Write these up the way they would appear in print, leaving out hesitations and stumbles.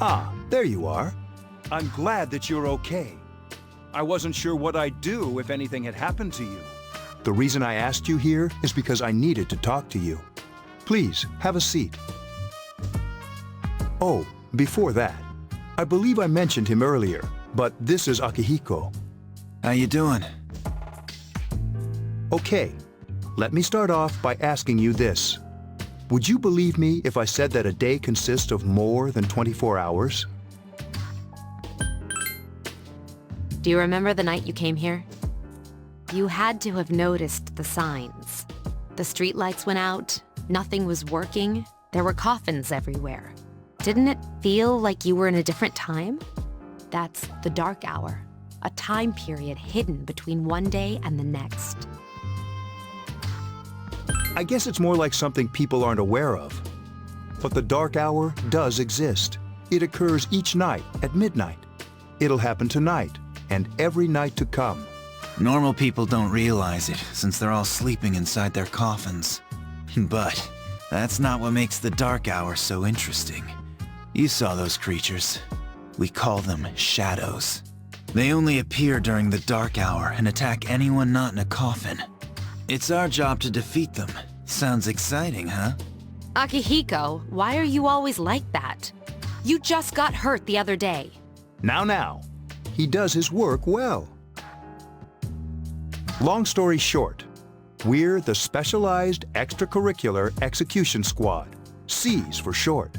Ah, there you are. I'm glad that you're okay. I wasn't sure what I'd do if anything had happened to you. The reason I asked you here is because I needed to talk to you. Please, have a seat. Oh, before that, I believe I mentioned him earlier, but this is Akihiko. How you doing? Okay, let me start off by asking you this. Would you believe me if I said that a day consists of more than 24 hours? Do you remember the night you came here? You had to have noticed the signs. The streetlights went out, nothing was working, there were coffins everywhere. Didn't it feel like you were in a different time? That's the dark hour, a time period hidden between one day and the next. I guess it's more like something people aren't aware of. But the dark hour does exist. It occurs each night at midnight. It'll happen tonight and every night to come. Normal people don't realize it, since they're all sleeping inside their coffins. But that's not what makes the dark hour so interesting. You saw those creatures. We call them shadows. They only appear during the dark hour and attack anyone not in a coffin. It's our job to defeat them. Sounds exciting, huh? Akihiko, why are you always like that? You just got hurt the other day. Now. He does his work well. Long story short, we're the Specialized Extracurricular Execution Squad, SEAS for short.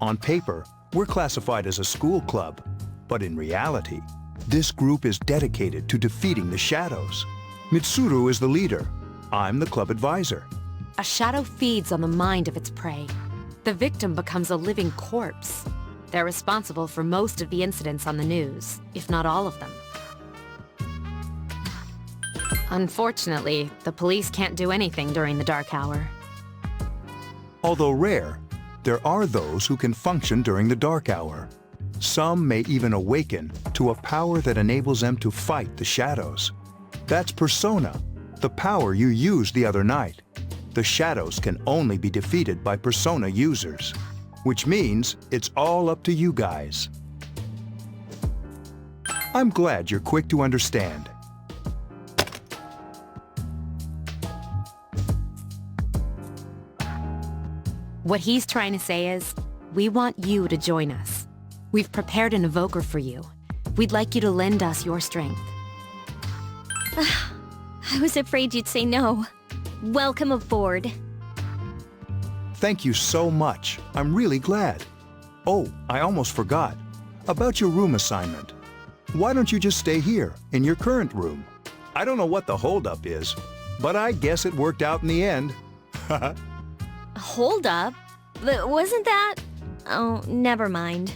On paper, we're classified as a school club, but in reality, this group is dedicated to defeating the shadows. Mitsuru is the leader. I'm the club advisor. A shadow feeds on the mind of its prey. The victim becomes a living corpse. They're responsible for most of the incidents on the news, if not all of them. Unfortunately, the police can't do anything during the dark hour. Although rare, there are those who can function during the dark hour. Some may even awaken to a power that enables them to fight the shadows. That's Persona, the power you used the other night. The shadows can only be defeated by Persona users, which means it's all up to you guys. I'm glad you're quick to understand. What he's trying to say is, we want you to join us. We've prepared an evoker for you. We'd like you to lend us your strength. I was afraid you'd say no. Welcome aboard. Thank you so much. I'm really glad. Oh, I almost forgot. About your room assignment. Why don't you just stay here, in your current room? I don't know what the holdup is, but I guess it worked out in the end. Hold up. Wasn't that... Oh, never mind.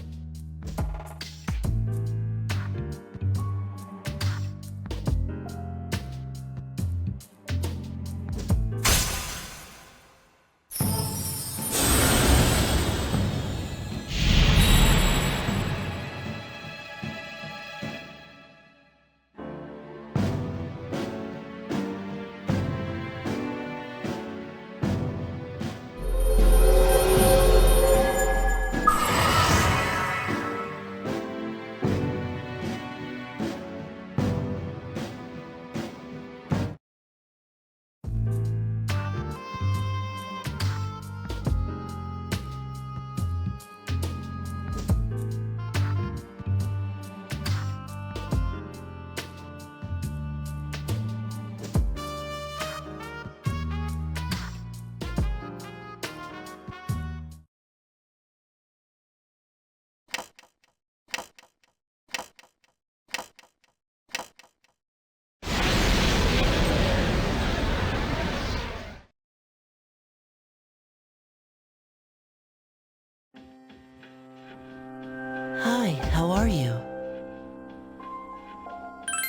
Hi, how are you?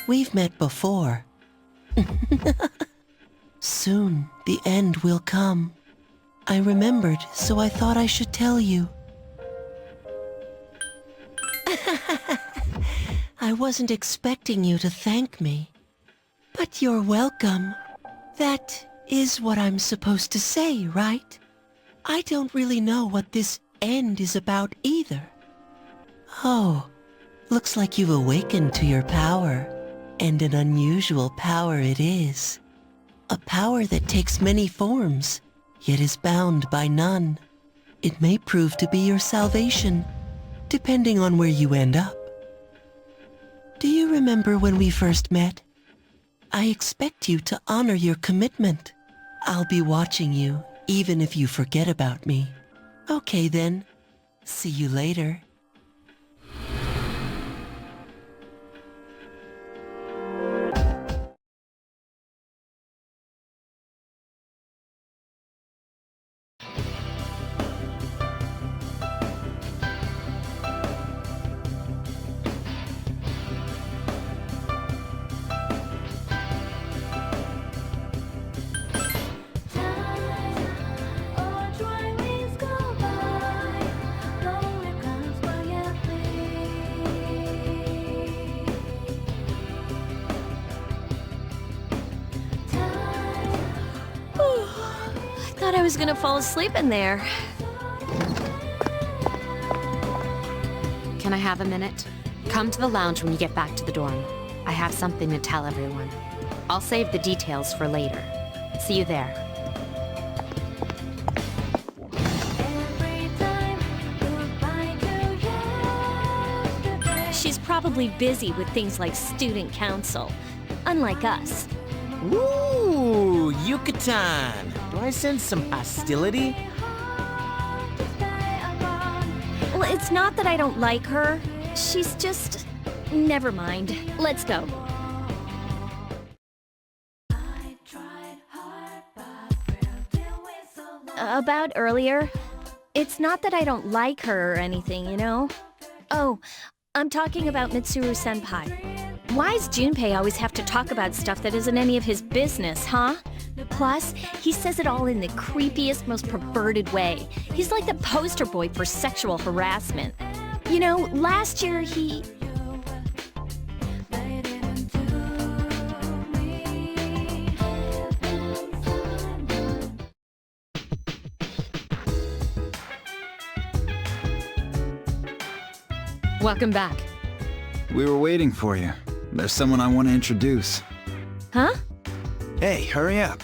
We've met before. Soon, the end will come. I remembered, so I thought I should tell you. I wasn't expecting you to thank me. But you're welcome. That is what I'm supposed to say, right? I don't really know what this end is about either. Oh, looks like you've awakened to your power. And an unusual power it is. A power that takes many forms, yet is bound by none. It may prove to be your salvation, depending on where you end up. Do you remember when we first met? I expect you to honor your commitment. I'll be watching you, even if you forget about me. Okay then. See you later. Thought I was gonna fall asleep in there. Can I have a minute? Come to the lounge when you get back to the dorm. I have something to tell everyone. I'll save the details for later. See you there. She's probably busy with things like student council, unlike us. Ooh, Yucatan! Do I sense some hostility? Well, it's not that I don't like her. She's just... Never mind. Let's go. About earlier, it's not that I don't like her or anything, you know? Oh, I'm talking about Mitsuru-senpai. Why's Junpei always have to talk about stuff that isn't any of his business, huh? Plus, he says it all in the creepiest, most perverted way. He's like the poster boy for sexual harassment. You know, last year he... Welcome back. We were waiting for you. There's someone I want to introduce. Huh? Hey, hurry up.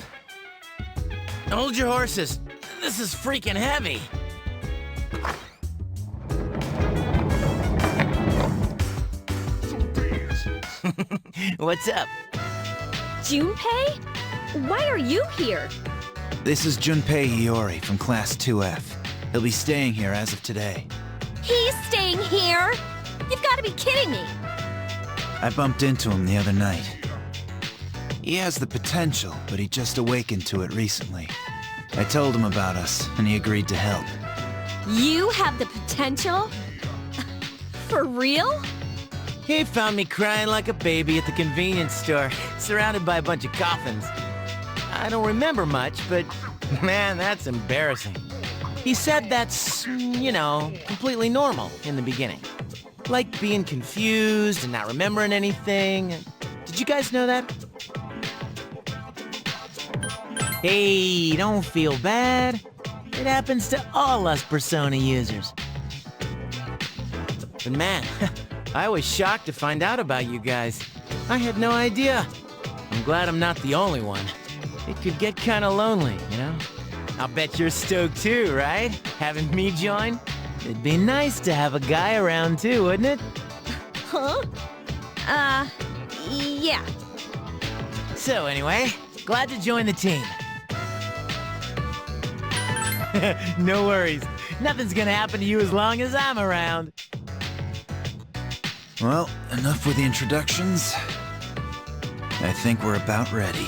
Hold your horses. This is freaking heavy. What's up? Junpei? Why are you here? This is Junpei Iori from Class 2F. He'll be staying here as of today. He's staying here? You've got to be kidding me. I bumped into him the other night. He has the potential, but he just awakened to it recently. I told him about us, and he agreed to help. You have the potential? For real? He found me crying like a baby at the convenience store, surrounded by a bunch of coffins. I don't remember much, but man, that's embarrassing. He said that's, you know, completely normal in the beginning. Like being confused and not remembering anything. Did you guys know that? Hey, don't feel bad. It happens to all us Persona users. But man, I was shocked to find out about you guys. I had no idea. I'm glad I'm not the only one. It could get kinda lonely, you know? I'll bet you're stoked too, right? Having me join? It'd be nice to have a guy around too, wouldn't it? Huh? Yeah. So anyway, glad to join the team. No worries. Nothing's gonna happen to you as long as I'm around. Well, enough with the introductions. I think we're about ready.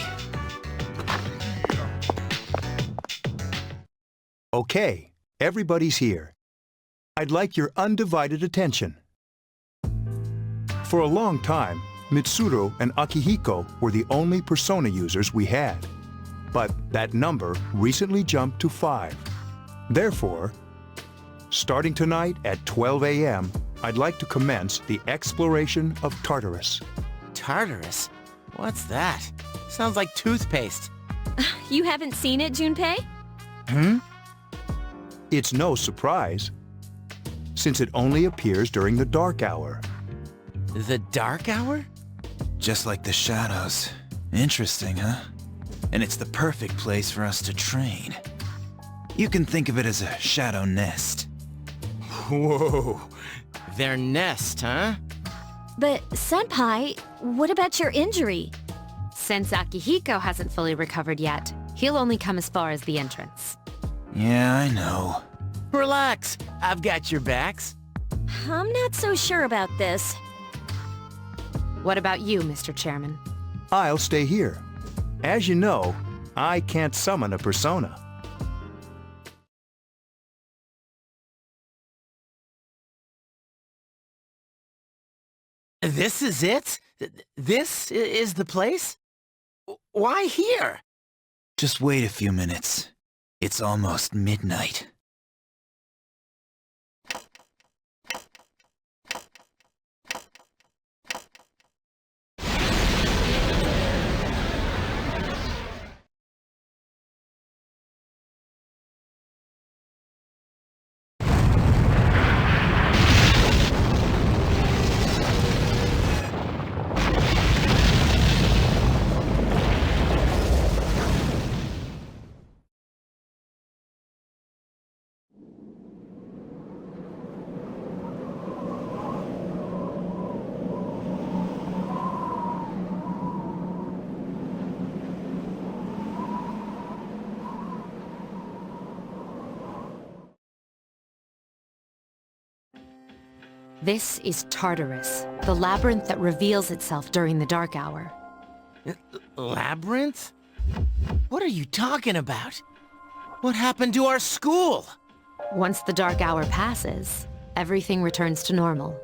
Okay, everybody's here. I'd like your undivided attention. For a long time, Mitsuru and Akihiko were the only Persona users we had. But that number recently jumped to 5. Therefore, starting tonight at 12 a.m., I'd like to commence the exploration of Tartarus. Tartarus? What's that? Sounds like toothpaste. You haven't seen it, Junpei? It's no surprise. since it only appears during the dark hour. The dark hour? Just like the shadows. Interesting, huh? And it's the perfect place for us to train. You can think of it as a shadow nest. Whoa. Their nest, huh? But, Senpai, what about your injury? Since Akihiko hasn't fully recovered yet, he'll only come as far as the entrance. Yeah, I know. Relax. I've got your backs. I'm not so sure about this. What about you, Mr. Chairman? I'll stay here. As you know, I can't summon a persona. This is it? This is the place? Why here? Just wait a few minutes. It's almost midnight. This is Tartarus, the labyrinth that reveals itself during the dark hour. Labyrinth? What are you talking about? What happened to our school? Once the dark hour passes, everything returns to normal.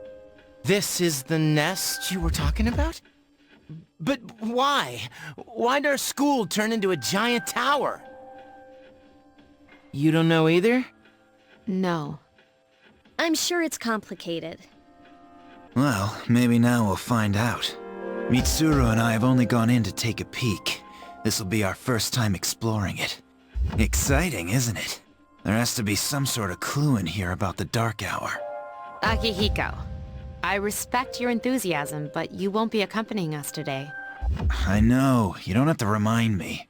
This is the nest you were talking about? But why? Why'd our school turn into a giant tower? You don't know either? No. I'm sure it's complicated. Well, maybe now we'll find out. Mitsuru and I have only gone in to take a peek. This'll be our first time exploring it. Exciting, isn't it? There has to be some sort of clue in here about the dark hour. Akihiko, I respect your enthusiasm, but you won't be accompanying us today. I know, you don't have to remind me.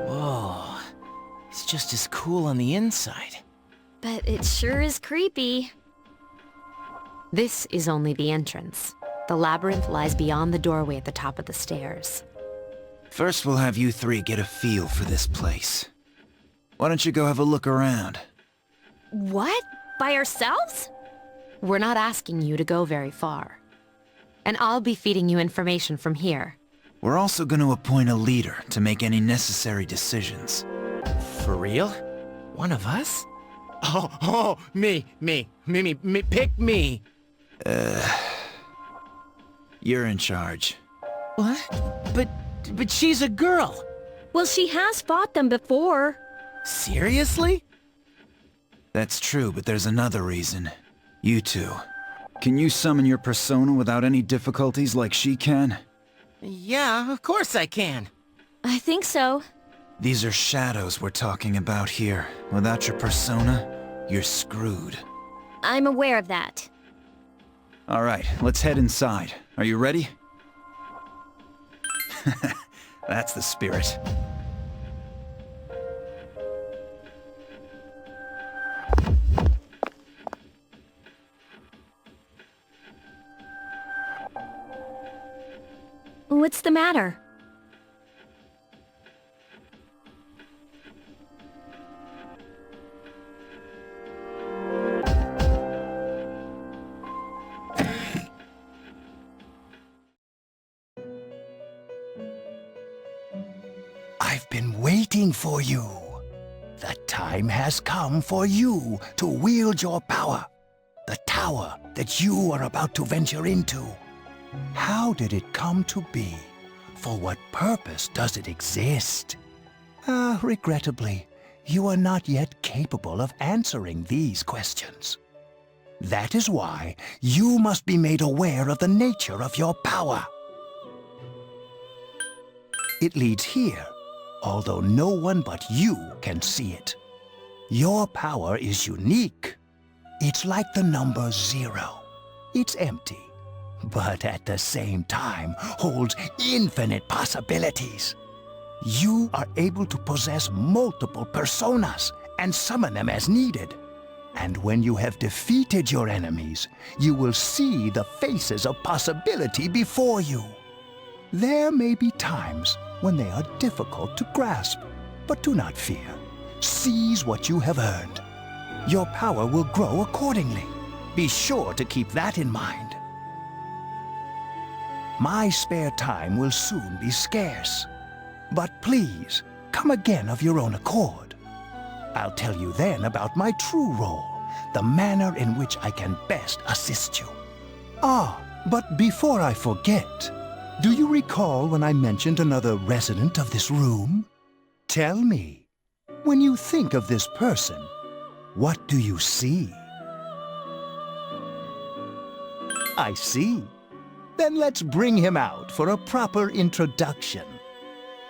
Whoa. It's just as cool on the inside. But it sure is creepy. This is only the entrance. The labyrinth lies beyond the doorway at the top of the stairs. First we'll have you three get a feel for this place. Why don't you go have a look around? What? By ourselves? We're not asking you to go very far. And I'll be feeding you information from here. We're also going to appoint a leader to make any necessary decisions. For real? One of us? Oh, me, pick me! You're in charge. What? But she's a girl! Well, she has fought them before. Seriously? That's true, but there's another reason. You two. Can you summon your persona without any difficulties like she can? Yeah, of course I can. I think so. These are shadows we're talking about here. Without your persona, you're screwed. I'm aware of that. Alright, let's head inside. Are you ready? That's the spirit. What's the matter? I've been waiting for you. The time has come for you to wield your power. The tower that you are about to venture into. How did it come to be? For what purpose does it exist? Regrettably, you are not yet capable of answering these questions. That is why you must be made aware of the nature of your power. It leads here, although no one but you can see it. Your power is unique. It's like the number 0. It's empty, but at the same time holds infinite possibilities. You are able to possess multiple personas and summon them as needed. And when you have defeated your enemies, you will see the faces of possibility before you. There may be times when they are difficult to grasp, but do not fear. Seize what you have earned. Your power will grow accordingly. Be sure to keep that in mind. My spare time will soon be scarce. But please, come again of your own accord. I'll tell you then about my true role, the manner in which I can best assist you. Ah, but before I forget, do you recall when I mentioned another resident of this room? Tell me, when you think of this person, what do you see? I see. Then let's bring him out for a proper introduction.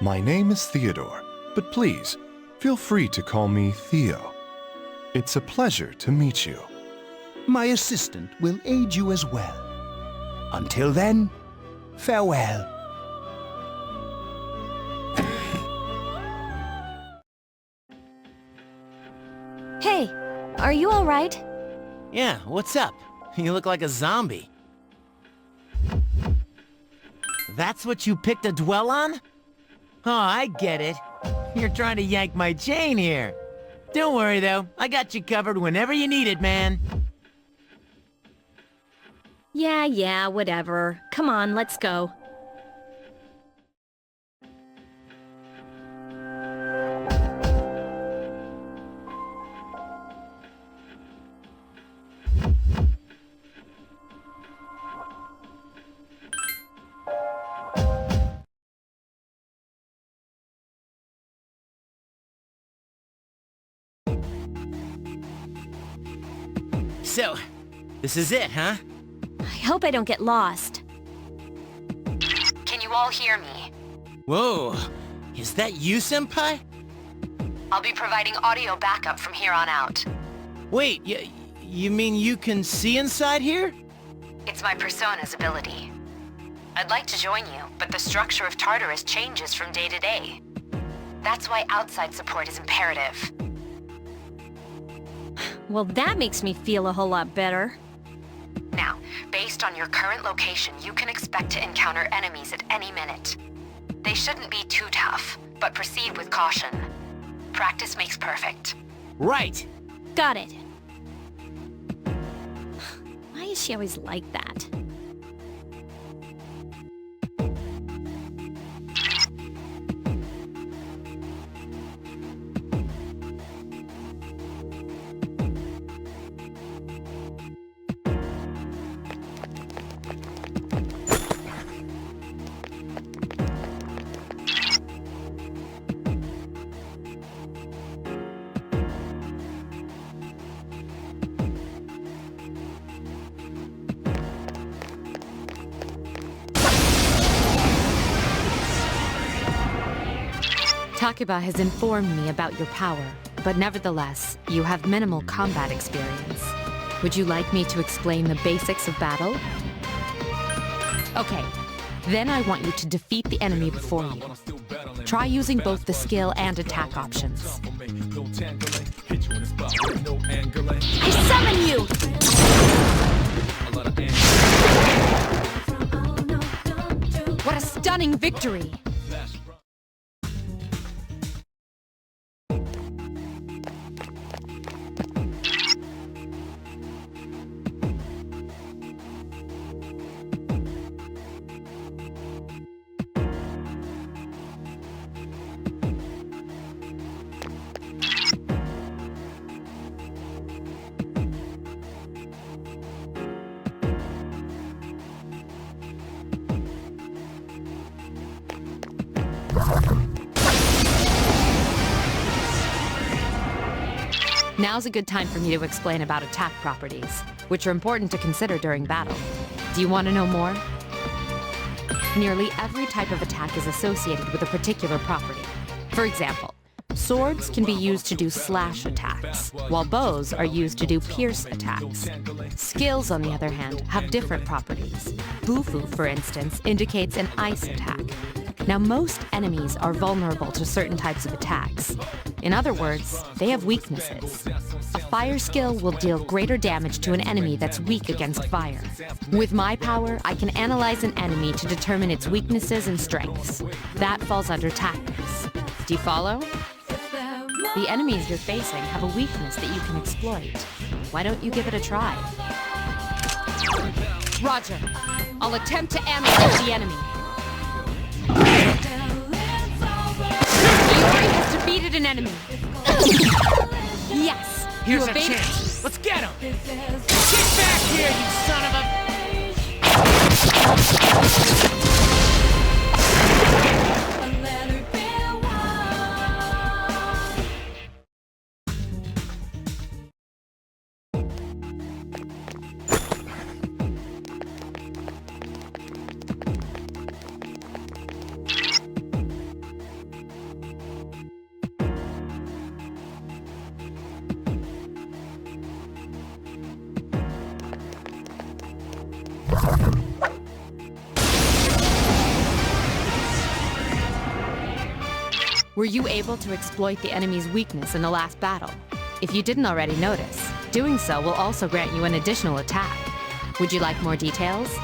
My name is Theodore, but please, feel free to call me Theo. It's a pleasure to meet you. My assistant will aid you as well. Until then, farewell. Hey, are you all right? Yeah, what's up? You look like a zombie. That's what you picked to dwell on? Oh, I get it. You're trying to yank my chain here. Don't worry, though. I got you covered whenever you need it, man. Yeah, whatever. Come on, let's go. So, this is it, huh? I hope I don't get lost. Can you all hear me? Whoa, is that you, Senpai? I'll be providing audio backup from here on out. Wait, you mean you can see inside here? It's my persona's ability. I'd like to join you, but the structure of Tartarus changes from day to day. That's why outside support is imperative. Well, that makes me feel a whole lot better. Now, based on your current location, you can expect to encounter enemies at any minute. They shouldn't be too tough, but proceed with caution. Practice makes perfect. Right. Got it. Why is she always like that? Takuba has informed me about your power, but nevertheless, you have minimal combat experience. Would you like me to explain the basics of battle? Okay, then I want you to defeat the enemy before you. Try using both the skill and attack options. I summon you! What a stunning victory! Now's a good time for me to explain about attack properties, which are important to consider during battle. Do you want to know more? Nearly every type of attack is associated with a particular property. For example, swords can be used to do slash attacks, while bows are used to do pierce attacks. Skills, on the other hand, have different properties. Bufu, for instance, indicates an ice attack. Now, most enemies are vulnerable to certain types of attacks. In other words, they have weaknesses. A fire skill will deal greater damage to an enemy that's weak against fire. With my power, I can analyze an enemy to determine its weaknesses and strengths. That falls under tactics. Do you follow? The enemies you're facing have a weakness that you can exploit. Why don't you give it a try? Roger. I'll attempt to analyze the enemy. Iori has defeated an enemy. Yes. Here's you our evaded. chance. Let's get him! Get back here, you son of a... Were you able to exploit the enemy's weakness in the last battle? If you didn't already notice, doing so will also grant you an additional attack. Would you like more details?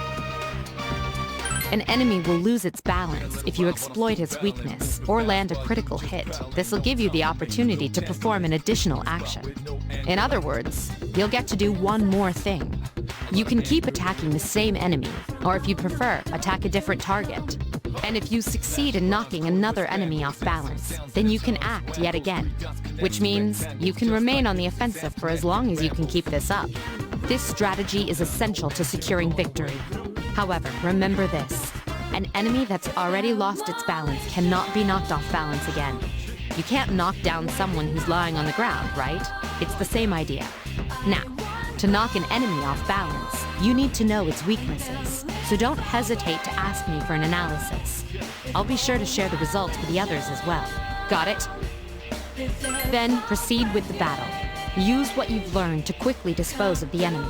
An enemy will lose its balance if you exploit its weakness or land a critical hit. This will give you the opportunity to perform an additional action. In other words, you'll get to do one more thing. You can keep attacking the same enemy, or if you prefer, attack a different target. And if you succeed in knocking another enemy off balance, then you can act yet again. Which means you can remain on the offensive for as long as you can keep this up. This strategy is essential to securing victory. However, remember this. An enemy that's already lost its balance cannot be knocked off balance again. You can't knock down someone who's lying on the ground, right? It's the same idea. Now, to knock an enemy off balance, you need to know its weaknesses. So don't hesitate to ask me for an analysis. I'll be sure to share the results with the others as well. Got it? Then proceed with the battle. Use what you've learned to quickly dispose of the enemy.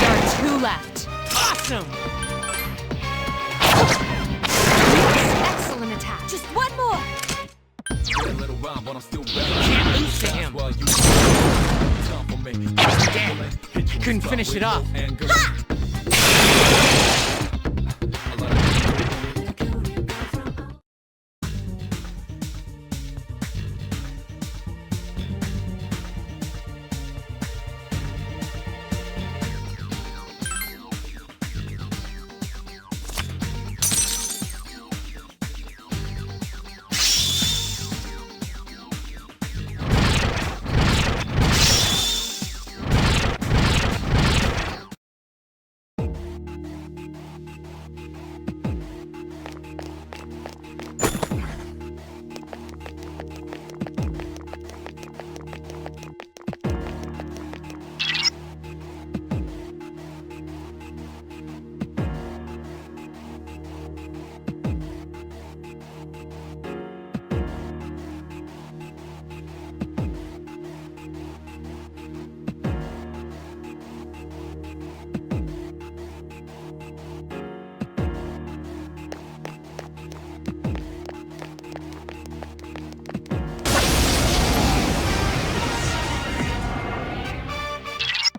There are 2 left. Awesome! Yes, excellent attack. Just one more! Can't lose to him! Damn, I couldn't finish it off.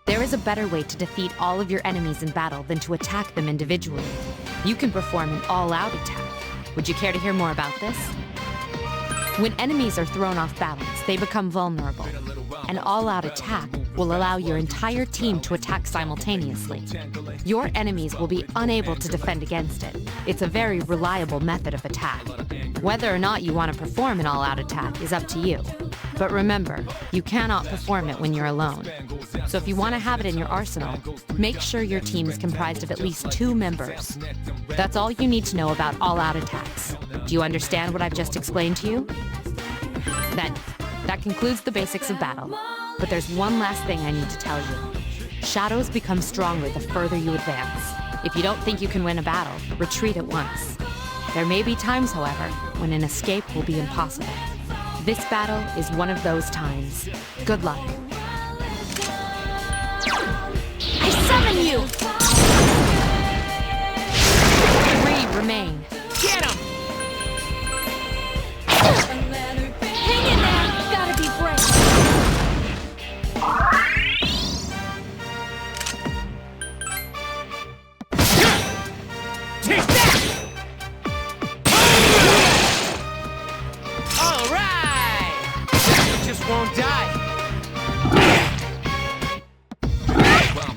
There is a better way to defeat all of your enemies in battle than to attack them individually. You can perform an all-out attack. Would you care to hear more about this? When enemies are thrown off balance, they become vulnerable. An all-out attack will allow your entire team to attack simultaneously. Your enemies will be unable to defend against it. It's a very reliable method of attack. Whether or not you want to perform an all-out attack is up to you. But remember, you cannot perform it when you're alone. So if you want to have it in your arsenal, make sure your team is comprised of at least 2 members. That's all you need to know about all-out attacks. Do you understand what I've just explained to you? Then, that concludes the basics of battle. But there's one last thing I need to tell you. Shadows become stronger the further you advance. If you don't think you can win a battle, retreat at once. There may be times, however, when an escape will be impossible. This battle is one of those times. Good luck. I summon you! 3 remain. Get him! Hang in there! Gotta be brave! Take that! All right! You just won't die.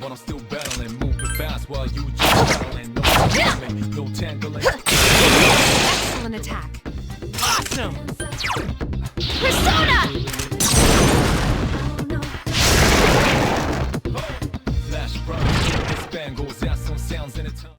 But I'm still battling, moving fast while you just battling. No tangling, no tangling. Excellent attack. Awesome! Persona! Flash burn, this band goes out, some sounds in a time.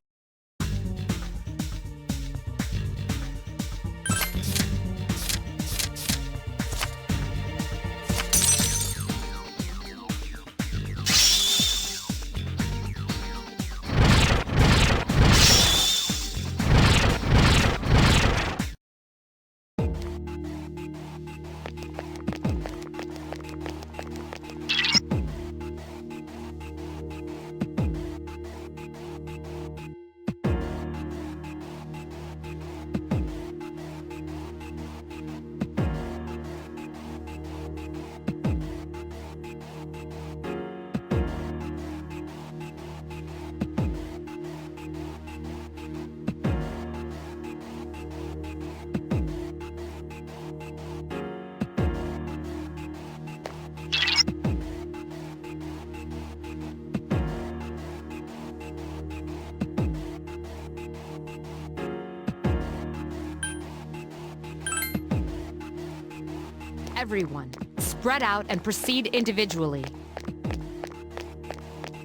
Everyone, spread out and proceed individually.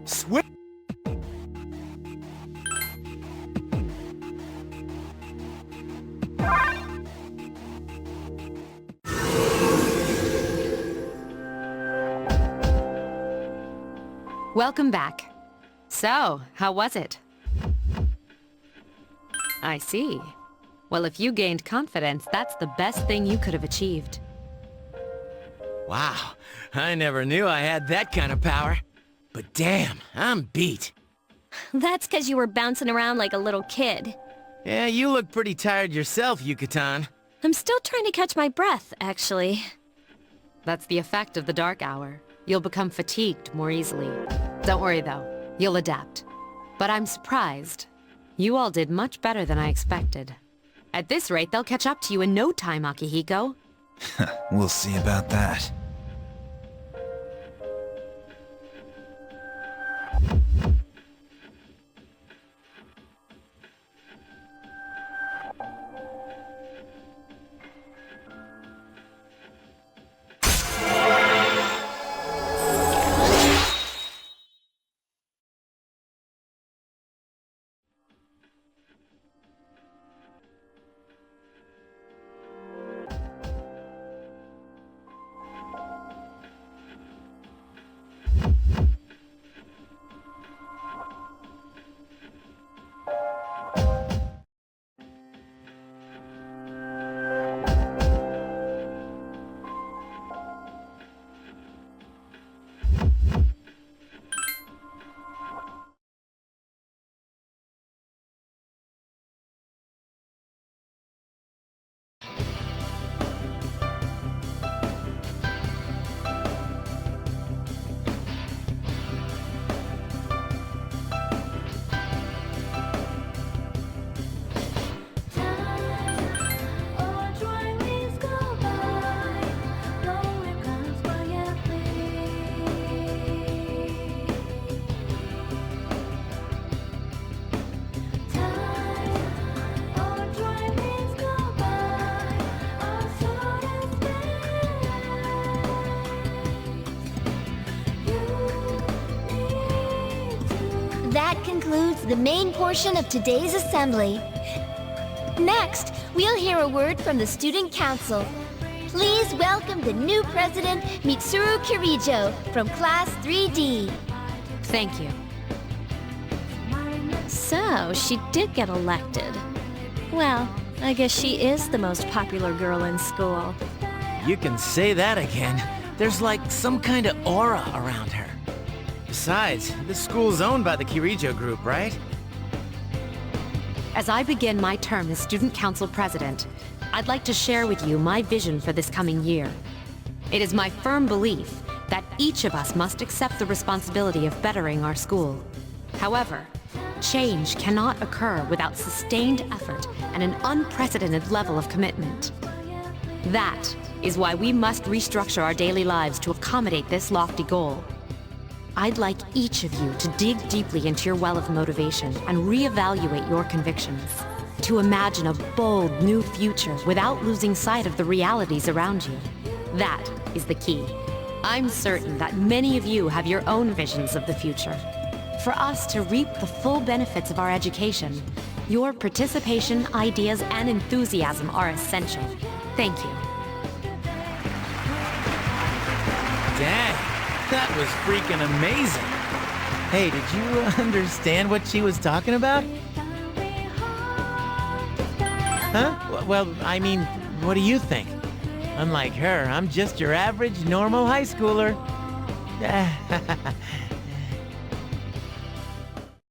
Swim! Welcome back. So, how was it? I see. Well, if you gained confidence, that's the best thing you could have achieved. Wow, I never knew I had that kind of power. But damn, I'm beat. That's because you were bouncing around like a little kid. Yeah, you look pretty tired yourself, Yucatan. I'm still trying to catch my breath, actually. That's the effect of the dark hour. You'll become fatigued more easily. Don't worry though, you'll adapt. But I'm surprised. You all did much better than I expected. At this rate, they'll catch up to you in no time, Akihiko. We'll see about that. the main portion of today's assembly. Next, we'll hear a word from the Student Council. Please welcome the new president, Mitsuru Kirijo, from Class 3D. Thank you. So, she did get elected. Well, I guess she is the most popular girl in school. You can say that again. There's like some kind of aura around her. Besides, this school's owned by the Kirijo group, right? As I begin my term as Student Council President, I'd like to share with you my vision for this coming year. It is my firm belief that each of us must accept the responsibility of bettering our school. However, change cannot occur without sustained effort and an unprecedented level of commitment. That is why we must restructure our daily lives to accommodate this lofty goal. I'd like each of you to dig deeply into your well of motivation and reevaluate your convictions. To imagine a bold new future without losing sight of the realities around you. That is the key. I'm certain that many of you have your own visions of the future. For us to reap the full benefits of our education, your participation, ideas, and enthusiasm are essential. Thank you. Dang, that was freaking amazing. Hey, did you understand what she was talking about? Huh? Well, I mean, what do you think? Unlike her, I'm just your average, normal high schooler.